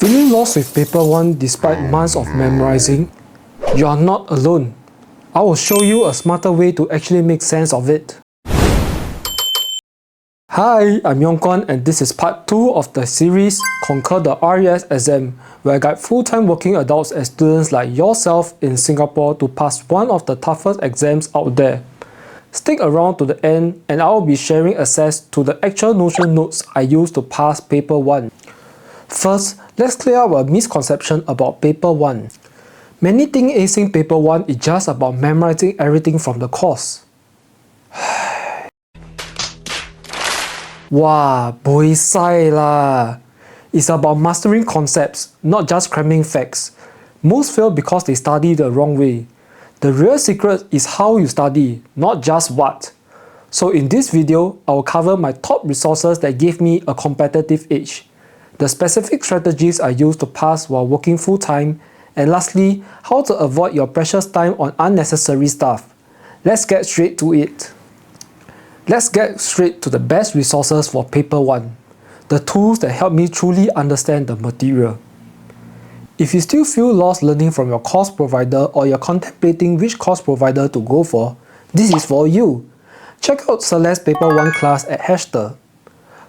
Feeling lost with paper 1 despite months of memorizing? You are not alone. I will show you a smarter way to actually make sense of it. Hi, I'm Yongkwan and this is part 2 of the series Conquer the RES exam, where I guide full-time working adults and students like yourself in Singapore to pass one of the toughest exams out there. Stick around to the end and I will be sharing access to the actual Notion notes I used to pass paper 1. First, let's clear up a misconception about paper 1. Many think acing paper 1 is just about memorizing everything from the course. Wow, boy sai lah. It's about mastering concepts, not just cramming facts. Most fail because they study the wrong way. The real secret is how you study, not just what. So in this video, I will cover my top resources that gave me a competitive edge, the specific strategies I use to pass while working full-time, and lastly, how to avoid your precious time on unnecessary stuff. Let's get straight to it. Let's get straight to the best resources for paper 1, the tools that help me truly understand the material. If you still feel lost learning from your course provider or you're contemplating which course provider to go for, this is for you. Check out Celeste paper 1 class at Hastor.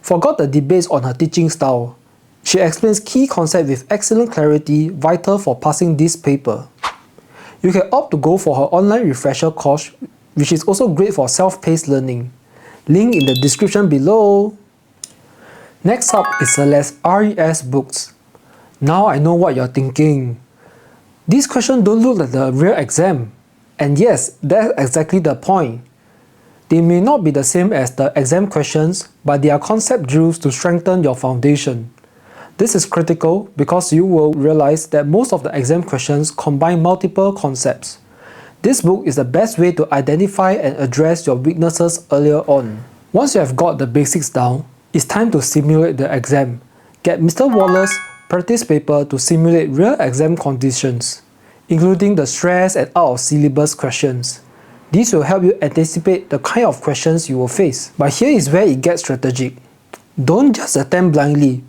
Forgot the debates on her teaching style. She explains key concepts with excellent clarity, vital for passing this paper. You can opt to go for her online refresher course, which is also great for self-paced learning. Link in the description below. Next up is Celeste RES books. Now I know what you're thinking. These questions don't look like the real exam. And yes, that's exactly the point. They may not be the same as the exam questions, but they are concept drills to strengthen your foundation. This is critical because you will realize that most of the exam questions combine multiple concepts. This book is the best way to identify and address your weaknesses earlier on. Once you have got the basics down, it's time to simulate the exam. Get Mr. Wallace practice paper to simulate real exam conditions, including the stress and out of syllabus questions. This will help you anticipate the kind of questions you will face. But here is where it gets strategic. Don't just attempt blindly.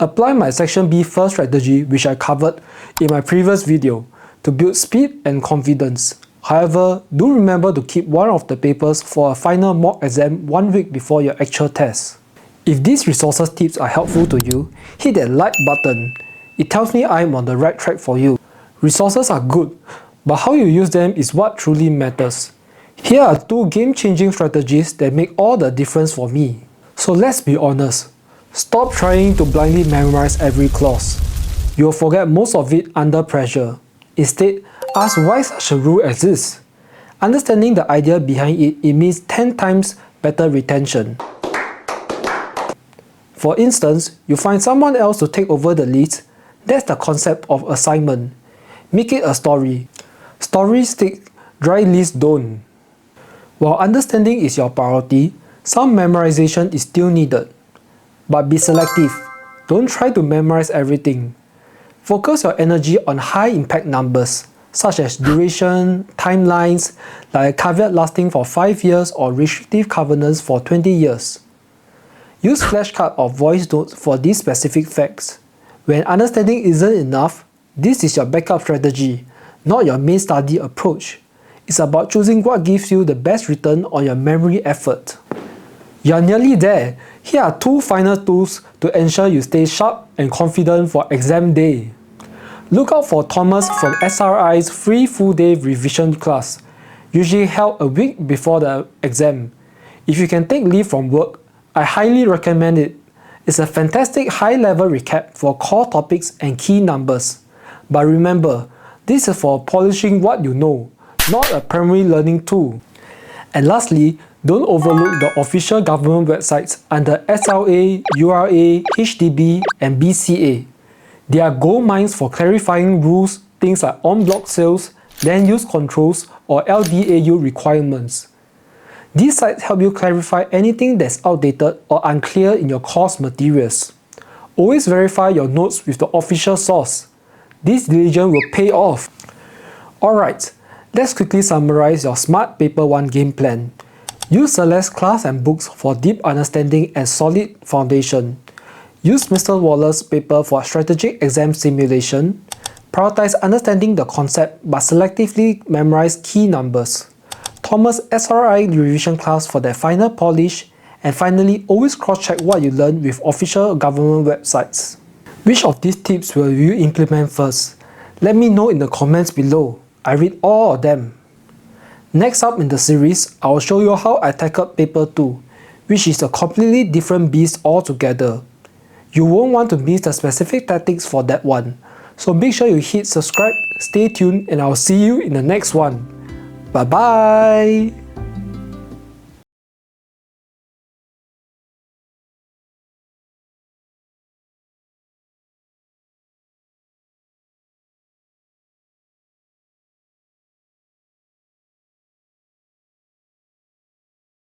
Apply my section B first strategy, which I covered in my previous video, to build speed and confidence. However, do remember to keep one of the papers for a final mock exam 1 week before your actual test. If these resources tips are helpful to you, hit that like button. It tells me I'm on the right track for you. Resources are good, but how you use them is what truly matters. Here are 2 game-changing strategies that make all the difference for me. So let's be honest. Stop trying to blindly memorize every clause. You'll forget most of it under pressure. Instead, ask why such a rule exists. Understanding the idea behind it, it means 10 times better retention. For instance, you find someone else to take over the lead. That's the concept of assignment. Make it a story. Stories stick, dry lists don't. While understanding is your priority, some memorization is still needed. But be selective. Don't try to memorize everything. Focus your energy on high-impact numbers, such as duration, timelines, like a caveat lasting for 5 years or restrictive covenants for 20 years. Use flashcards or voice notes for these specific facts. When understanding isn't enough, this is your backup strategy, not your main study approach. It's about choosing what gives you the best return on your memory effort. You're nearly there. Here are 2 final tools to ensure you stay sharp and confident for exam day. Look out for Thomas from SRI's free full-day revision class, usually held a week before the exam. If you can take leave from work, I highly recommend it. It's a fantastic high-level recap for core topics and key numbers. But remember, this is for polishing what you know, not a primary learning tool. And lastly, don't overlook the official government websites under SLA, URA, HDB, and BCA. They are gold mines for clarifying rules, things like on-block sales, land use controls, or LDAU requirements. These sites help you clarify anything that's outdated or unclear in your course materials. Always verify your notes with the official source. This diligence will pay off. Alright, let's quickly summarize your Smart Paper 1 game plan. Use Celeste class and books for deep understanding and solid foundation. Use Mr. Wallace's paper for strategic exam simulation. Prioritize understanding the concept but selectively memorize key numbers. Thomas' SRI revision class for their final polish. And finally, always cross-check what you learn with official government websites. Which of these tips will you implement first? Let me know in the comments below. I read all of them. Next up in the series, I will show you how I tackled paper 2, which is a completely different beast altogether. You won't want to miss the specific tactics for that one. So make sure you hit subscribe, stay tuned, and I'll see you in the next one. Bye bye!